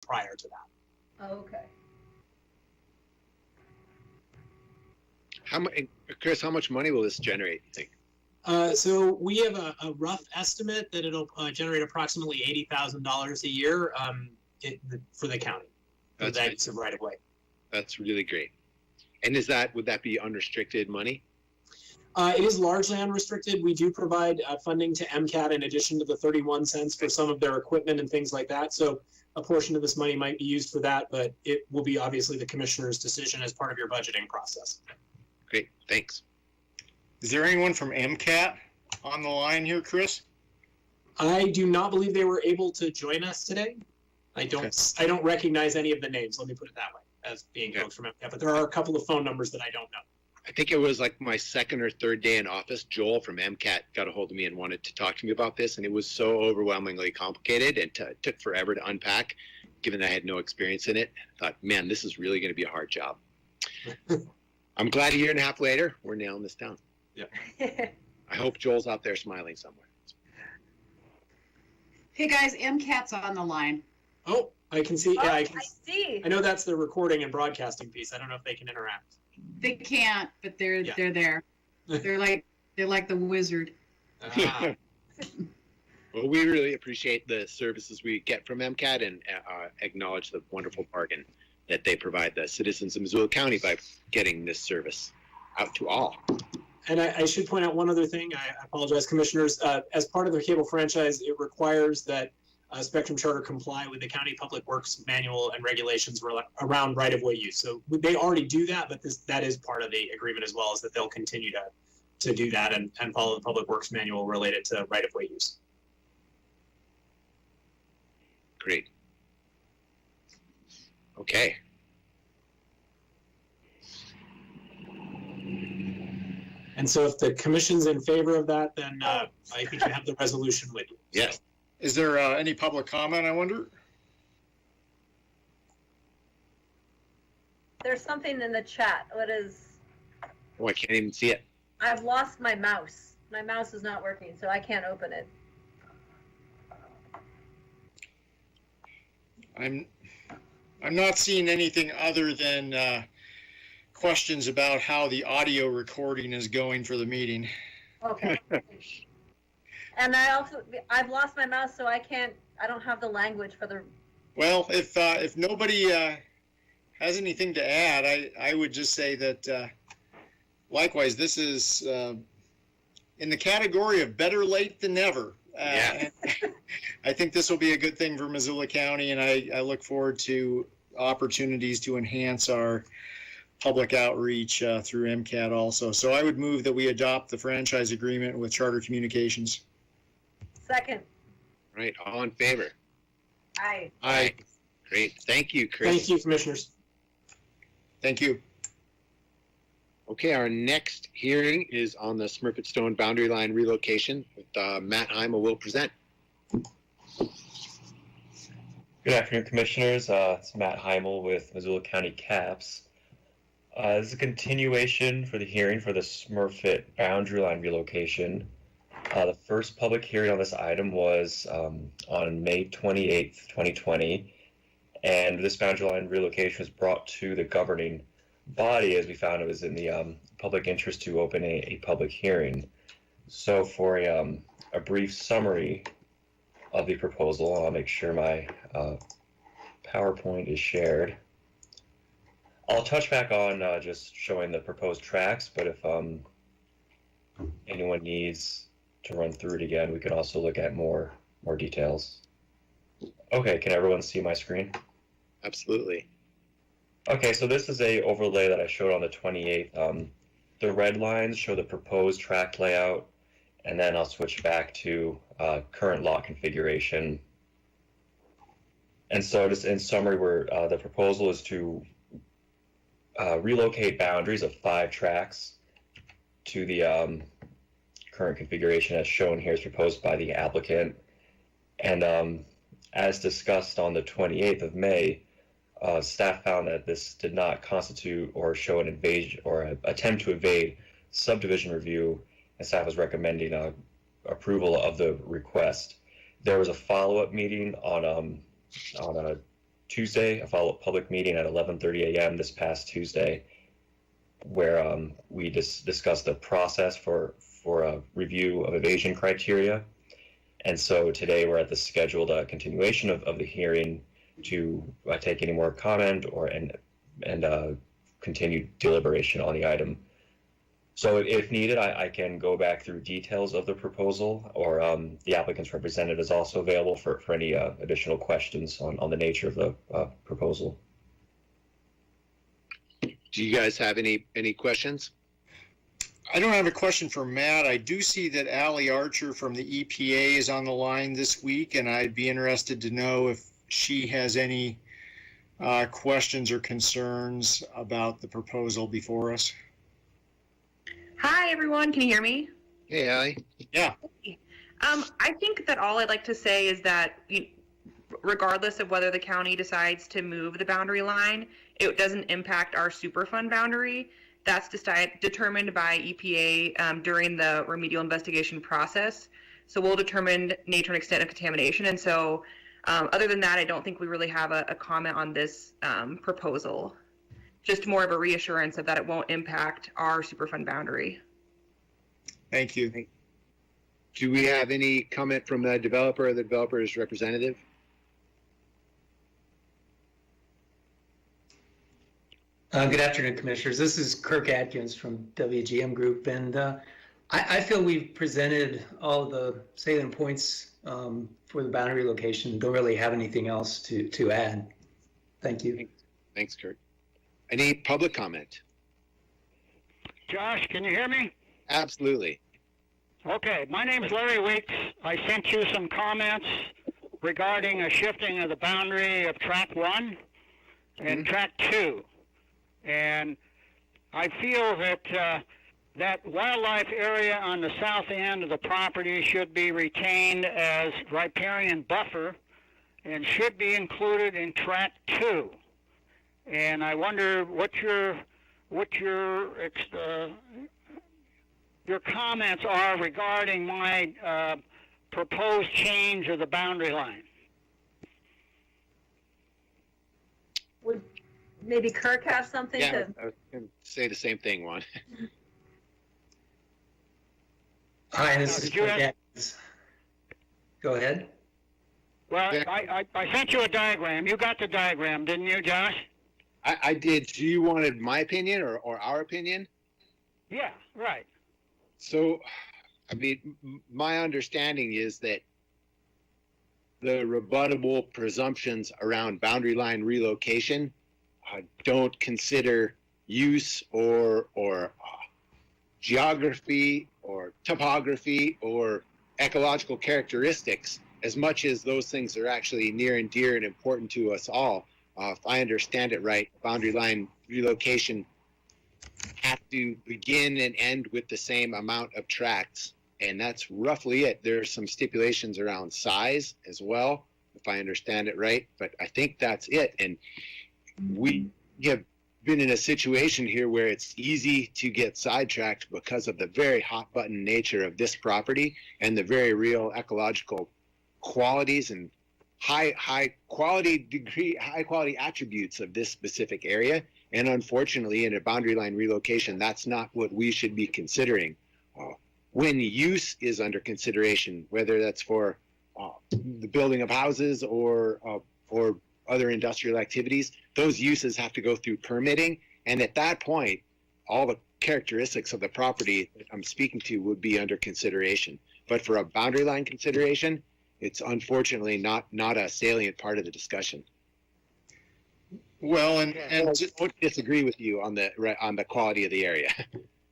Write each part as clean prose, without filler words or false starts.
prior to that. Oh, okay. Chris, how much money will this generate, you think? So we have a rough estimate that it'll generate approximately $80,000 a year for the county. For that use of right of way. That's really great. And would that be unrestricted money? It is largely unrestricted. We do provide funding to MCAT in addition to the 31 cents for some of their equipment and things like that. So a portion of this money might be used for that, but it will be obviously the commissioner's decision as part of your budgeting process. Great, thanks. Is there anyone from MCAT on the line here, Chris? I do not believe they were able to join us today. I don't recognize any of the names. Let me put it that way, as being folks from MCAT. But there are a couple of phone numbers that I don't know. I think it was like my second or third day in office. Joel from MCAT got a hold of me and wanted to talk to me about this, and it was so overwhelmingly complicated and took forever to unpack, given that I had no experience in it. I thought, man, this is really going to be a hard job. I'm glad a year and a half later, we're nailing this down. Yeah. I hope Joel's out there smiling somewhere. Hey guys, MCAT's on the line. Oh, I can see. Yeah, I see. I know that's the recording and broadcasting piece. I don't know if they can interact. They can't, but they're there. They're like the wizard. Ah. Well, we really appreciate the services we get from MCAT and acknowledge the wonderful bargain that they provide the citizens of Missoula County by getting this service out to all. And I should point out one other thing. I apologize, commissioners. As part of their cable franchise, it requires that Spectrum Charter comply with the County Public Works Manual and regulations around right-of-way use. So they already do that, but that is part of the agreement as well, is that they'll continue to do that and follow the Public Works Manual related to right-of-way use. Great. Okay. And so if the commission's in favor of that, then I think you have the resolution with you. Yes. Is there any public comment, I wonder? There's something in the chat. What is? Oh, I can't even see it. I've lost my mouse. My mouse is not working, so I can't open it. I'm not seeing anything other than questions about how the audio recording is going for the meeting. Okay. And I've lost my mouse, so I don't have the language for the. Well, if nobody has anything to add, I would just say that likewise, this is in the category of better late than never. Yeah. I think this will be a good thing for Missoula County, and I look forward to opportunities to enhance our public outreach through MCAT also. So I would move that we adopt the franchise agreement with Charter Communications. Second. Right, all in favor? Aye. Aye. Great, thank you, Chris. Thank you, commissioners. Thank you. Okay, our next hearing is on the Smurfit Stone boundary line relocation with Matt Heimel will present. Good afternoon, commissioners. It's Matt Heimel with Missoula County CAPS. This is a continuation for the hearing for the Smurfit boundary line relocation. The first public hearing on this item was on May 28th, 2020, and this boundary line relocation was brought to the governing body as we found it was in the public interest to open a public hearing. So for a brief summary of the proposal, I'll make sure my PowerPoint is shared. I'll touch back on just showing the proposed tracks, but if anyone needs to run through it again, we can also look at more details. Okay, can everyone see my screen? Absolutely. Okay, so this is a overlay that I showed on the 28th. The red lines show the proposed track layout, and then I'll switch back to current lot configuration. And so just in summary, the proposal is to relocate boundaries of 5 tracks to the current configuration as shown here is proposed by the applicant. And as discussed on the 28th of May, staff found that this did not constitute or show an invasion or an attempt to evade subdivision review, and staff was recommending approval of the request. There was a follow-up meeting on Tuesday, a follow-up public meeting at 11:30 a.m. this past Tuesday, where we discussed the process for a review of evasion criteria. And so today we're at the scheduled continuation of the hearing to take any more comment and continue deliberation on the item. So if needed, I can go back through details of the proposal, or the applicant's representative is also available for any additional questions on the nature of the proposal. Do you guys have any questions? I don't have a question for Matt. I do see that Allie Archer from the EPA is on the line this week, and I'd be interested to know if she has any questions or concerns about the proposal before us. Hi, everyone. Can you hear me? Hey, Allie. Yeah. I think that all I'd like to say is that regardless of whether the county decides to move the boundary line, it doesn't impact our Superfund boundary. That's determined by EPA during the remedial investigation process. So we'll determine nature and extent of contamination. And so other than that, I don't think we really have a comment on this proposal. Just more of a reassurance of that it won't impact our Superfund boundary. Thank you. Do we have any comment from the developer or the developer's representative? Good afternoon, Commissioners. This is Kirk Atkins from WGM Group, and I feel we've presented all the salient points for the boundary location. Don't really have anything else to add. Thank you. Thanks, Kirk. Any public comment? Josh, can you hear me? Absolutely. Okay, my name is Larry Weeks. I sent you some comments regarding a shifting of the boundary of Track 1 and Track 2. And I feel that that wildlife area on the south end of the property should be retained as riparian buffer and should be included in Track 2. And I wonder what your comments are regarding my proposed change of the boundary line. Would maybe Kirk have something Yeah, to? I was going to say the same thing, Juan. Hi, this is Kirk Atkins. Go ahead. Well, I sent you a diagram. You got the diagram, didn't you, Josh? I did. So you wanted my opinion or our opinion? Yeah, right. So, I mean, my understanding is that the rebuttable presumptions around boundary line relocation don't consider use or geography or topography or ecological characteristics as much as those things are actually near and dear and important to us all. If I understand it right, boundary line relocation have to begin and end with the same amount of tracts, and that's roughly it. There are some stipulations around size as well, if I understand it right, but I think that's it. And we have been in a situation here where it's easy to get sidetracked because of the very hot button nature of this property and the very real ecological qualities and high quality attributes of this specific area. And unfortunately, in a boundary line relocation, that's not what we should be considering. When use is under consideration, whether that's for the building of houses or other industrial activities, those uses have to go through permitting. And at that point, all the characteristics of the property that I'm speaking to would be under consideration. But for a boundary line consideration, it's unfortunately not a salient part of the discussion. Well, and I don't disagree with you on the quality of the area.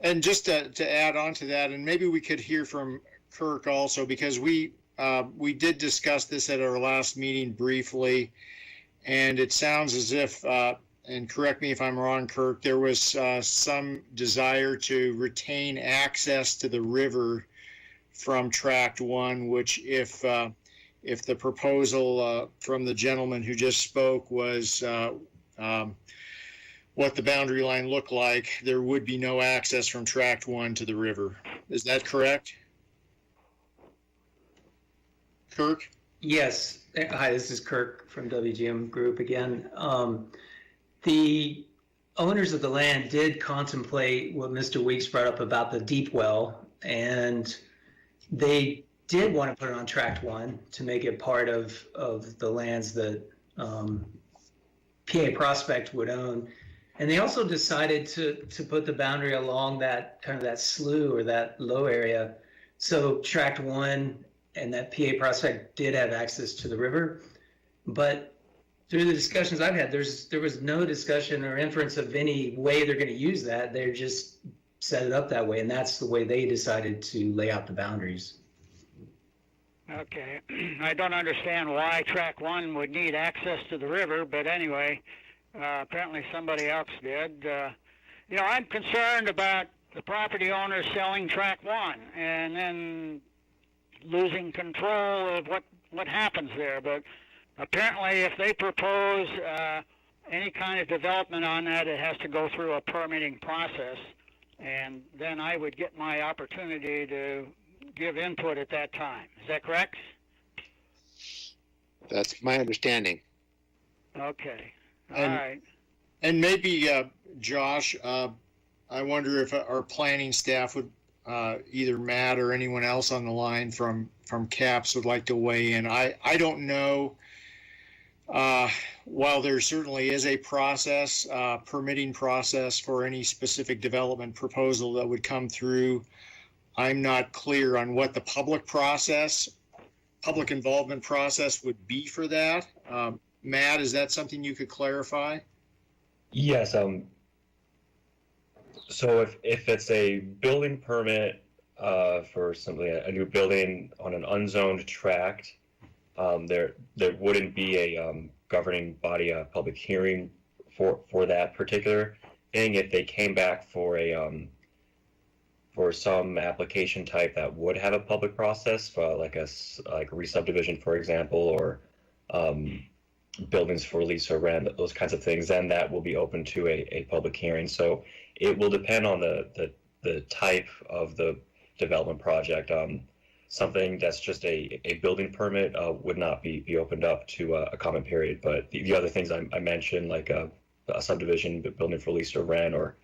And just to add on to that, and maybe we could hear from Kirk also, because we did discuss this at our last meeting briefly, and it sounds as if, and correct me if I'm wrong, Kirk, there was some desire to retain access to the river from Tract 1, which if the proposal from the gentleman who just spoke was what the boundary line looked like, there would be no access from Tract 1 to the river. Is that correct? Kirk? Yes, Hi, this is Kirk from WGM Group again. The owners of the land did contemplate what Mr. Weeks brought up about the deep well, and they did want to put it on Tract 1 to make it part of the lands that PA Prospect would own. And they also decided to put the boundary along that kind of that slough or that low area. So Tract 1 and that PA Prospect did have access to the river. But through the discussions I've had, there was no discussion or inference of any way they're going to use that. They're just set it up that way, and that's the way they decided to lay out the boundaries. Okay. I don't understand why Track 1 would need access to the river, but anyway, apparently somebody else did. You know, I'm concerned about the property owner selling Track 1 and then losing control of what happens there. But apparently if they propose any kind of development on that, it has to go through a permitting process, and then I would get my opportunity to give input at that time. Is that correct? That's my understanding. Okay. All right. And maybe, Josh, I wonder if our planning staff would, either Matt or anyone else on the line from CAPS would like to weigh in. I don't know. While there certainly is a process, permitting process for any specific development proposal that would come through, I'm not clear on what the public involvement process would be for that. Matt, is that something you could clarify? Yes. So if it's a building permit for simply a new building on an unzoned tract, there wouldn't be a governing body, public hearing for that particular thing. If they came back for some application type that would have a public process, for like a re-subdivision, for example, or buildings for lease or rent, those kinds of things, then that will be open to a public hearing. So it will depend on the type of the development project. Something that's just a building permit would not be opened up to a comment period. But the other things I mentioned, like a subdivision, building for lease or rent, or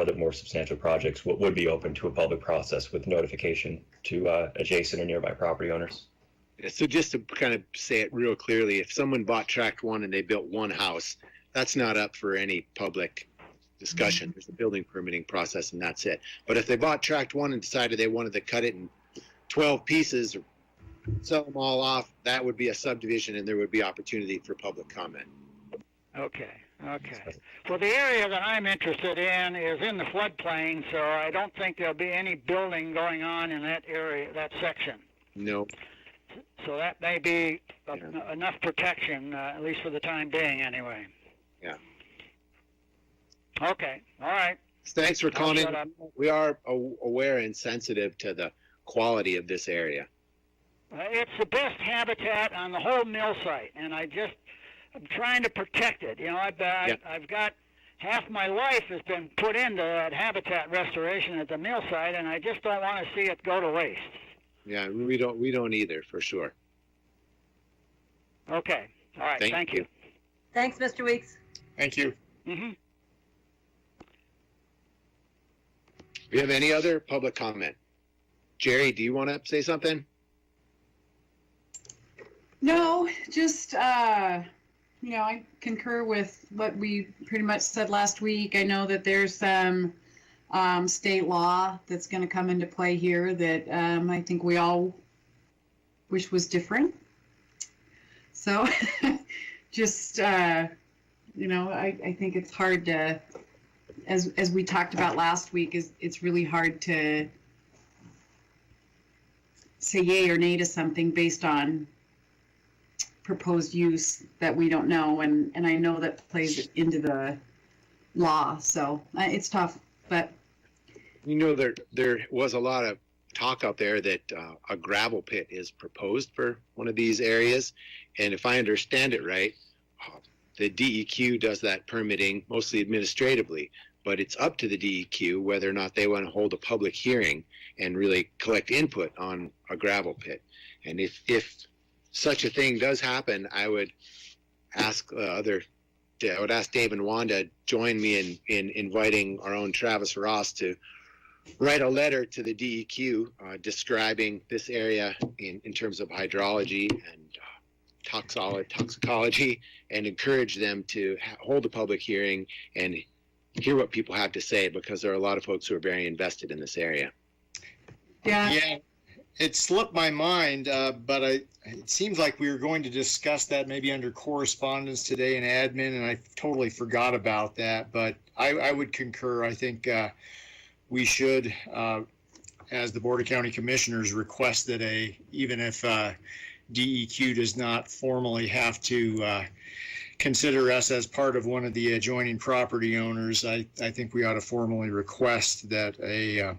other more substantial projects, would be open to a public process with notification to adjacent or nearby property owners. So just to kind of say it real clearly, if someone bought Tract 1 and they built one house, that's not up for any public discussion. There's a building permitting process and that's it. But if they bought Tract 1 and decided they wanted to cut it in 12 pieces or sell them all off, that would be a subdivision and there would be opportunity for public comment. Okay. Well, the area that I'm interested in is in the floodplain, so I don't think there'll be any building going on in that area, that section. No. So that may be enough protection, at least for the time being, anyway. Yeah. Okay. All right. Thanks for calling in. We are aware and sensitive to the quality of this area. It's the best habitat on the whole mill site, and I'm trying to protect it. You know, I've got half my life has been put into that habitat restoration at the mill site, and I just don't want to see it go to waste. Yeah, we don't either, for sure. Okay. All right. Thank you. Thanks, Mr. Weeks. Thank you. Mm-hmm. Do you have any other public comment? Jerry, do you want to say something? No, just, I concur with what we pretty much said last week. I know that there's some state law that's going to come into play here that I think we all wish was different. So just, I think it's hard to, as we talked about last week, it's really hard to say yay or nay to something based on proposed use that we don't know, and I know that plays into the law, so it's tough. But there was a lot of talk out there that a gravel pit is proposed for one of these areas, and if I understand it right, the DEQ does that permitting mostly administratively, but it's up to the DEQ whether or not they want to hold a public hearing and really collect input on a gravel pit. And if such a thing does happen, I would ask Dave and Wanda join me in inviting our own Travis Ross to write a letter to the DEQ describing this area in terms of hydrology and toxicology, and encourage them to hold a public hearing and hear what people have to say, because there are a lot of folks who are very invested in this area. Yeah, it slipped my mind, but it seems like we were going to discuss that maybe under correspondence today in admin, and I totally forgot about that. But I would concur. I think we should, as the Board of County Commissioners, request that even if DEQ does not formally have to consider us as part of one of the adjoining property owners, I think we ought to formally request that a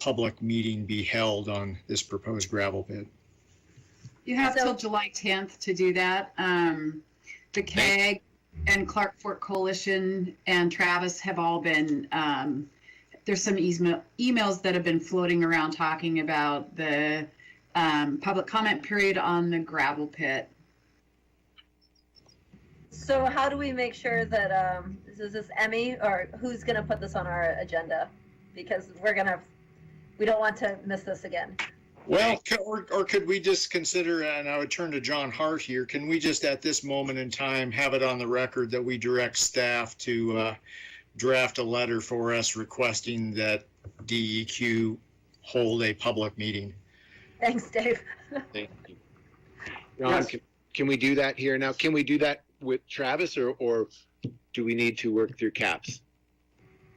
public meeting be held on this proposed gravel pit. You have till July 10th to do that. The CAG and Clark Fork Coalition and Travis have all been, there's some emails that have been floating around talking about the public comment period on the gravel pit. So how do we make sure that, is this Emmy, or who's gonna put this on our agenda? Because we don't want to miss this again. Well, or could we just consider, and I would turn to John Hart here, can we just at this moment in time have it on the record that we direct staff to draft a letter for us requesting that DEQ hold a public meeting? Thanks, Dave. Thank you. John, can we do that here now? Can we do that with Travis, or do we need to work through CAPS?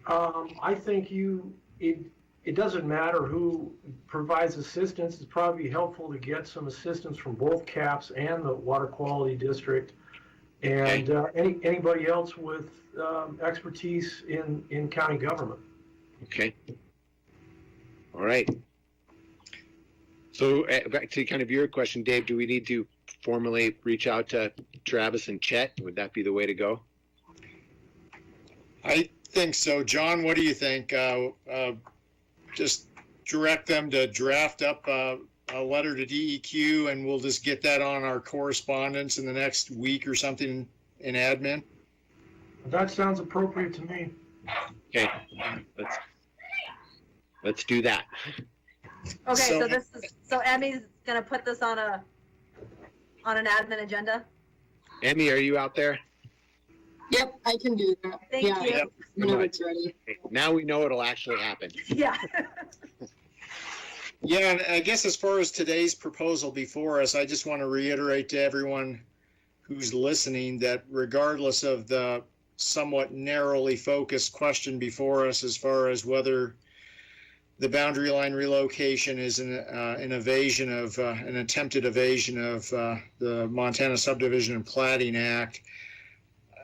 I think it doesn't matter who provides assistance. It's probably helpful to get some assistance from both CAPS and the Water Quality District, and anybody else with expertise in county government. Okay. All right. So back to kind of your question, Dave, do we need to formally reach out to Travis and Chet? Would that be the way to go? I think so. John, what do you think? Just direct them to draft up a letter to DEQ, and we'll just get that on our correspondence in the next week or something in admin? That sounds appropriate to me. Okay, let's do that. Okay, so Emmy's gonna put this on an admin agenda? Emmy, are you out there? Yep, I can do that. Thank you. Yep. Whenever it's ready. Now we know it'll actually happen. Yeah. Yeah, and I guess as far as today's proposal before us, I just want to reiterate to everyone who's listening that regardless of the somewhat narrowly focused question before us as far as whether the boundary line relocation is an attempted evasion of the Montana Subdivision and Plating Act,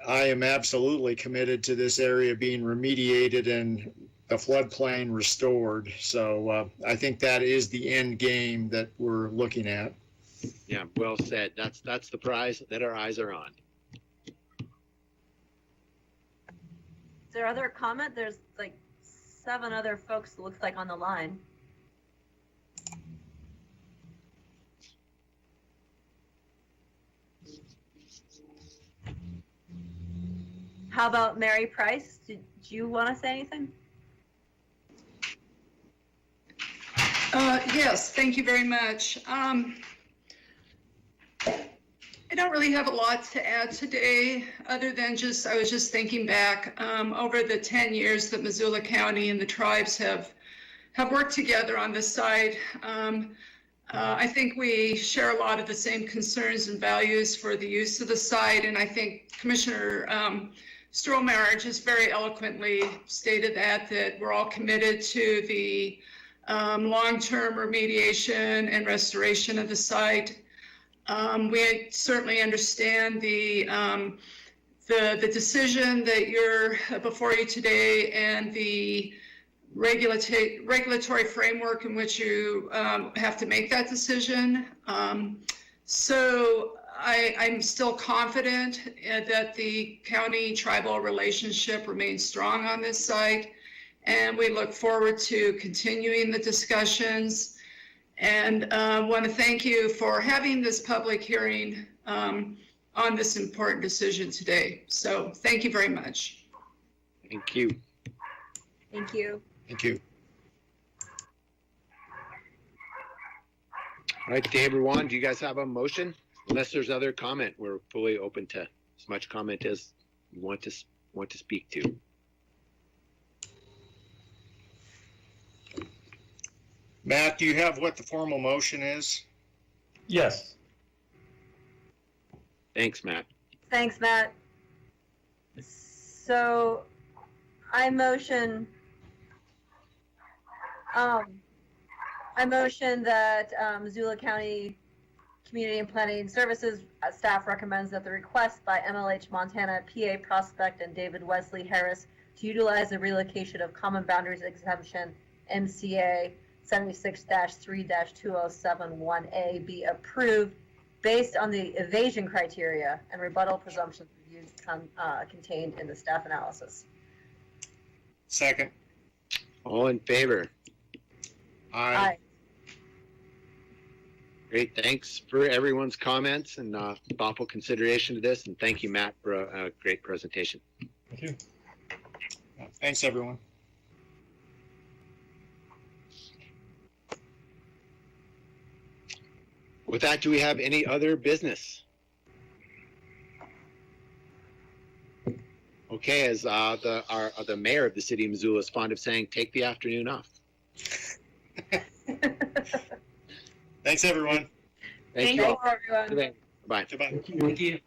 I am absolutely committed to this area being remediated and the floodplain restored. So I think that is the end game that we're looking at. Yeah, well said. That's the prize that our eyes are on. Is there other comment? There's like 7 other folks, it looks like, on the line. How about Mary Price? Did you want to say anything? Yes, thank you very much. I don't really have a lot to add today, other than I was just thinking back over the 10 years that Missoula County and the tribes have worked together on this site. I think we share a lot of the same concerns and values for the use of the site, and I think Commissioner Strohmeyer just very eloquently stated that we're all committed to the long-term remediation and restoration of the site. We certainly understand the decision that you're before you today, and the regulatory framework in which you have to make that decision. So I'm still confident that the county-tribal relationship remains strong on this site, and we look forward to continuing the discussions And want to thank you for having this public hearing on this important decision today. So thank you very much. Thank you. Thank you. Thank you. All right, Dave or Juan, do you guys have a motion? Unless there's other comment, we're fully open to as much comment as you want to speak to. Matt, do you have what the formal motion is? Yes. Thanks, Matt. Thanks, Matt. So I motion that Missoula County Community and Planning Services staff recommends that the request by MLH Montana, PA Prospect, and David Wesley Harris to utilize the relocation of common boundaries exemption MCA 76-3-2071A be approved based on the evasion criteria and rebuttal presumptions reviews contained in the staff analysis. Second. All in favor? Aye. Great. Thanks for everyone's comments and thoughtful consideration of this. And thank you, Matt, for a great presentation. Thank you. Thanks, everyone. With that, do we have any other business? Okay, as the mayor of the city of Missoula is fond of saying, take the afternoon off. Thanks, everyone. Thank you all. Everyone. Bye. Goodbye. Thank you. Thank you.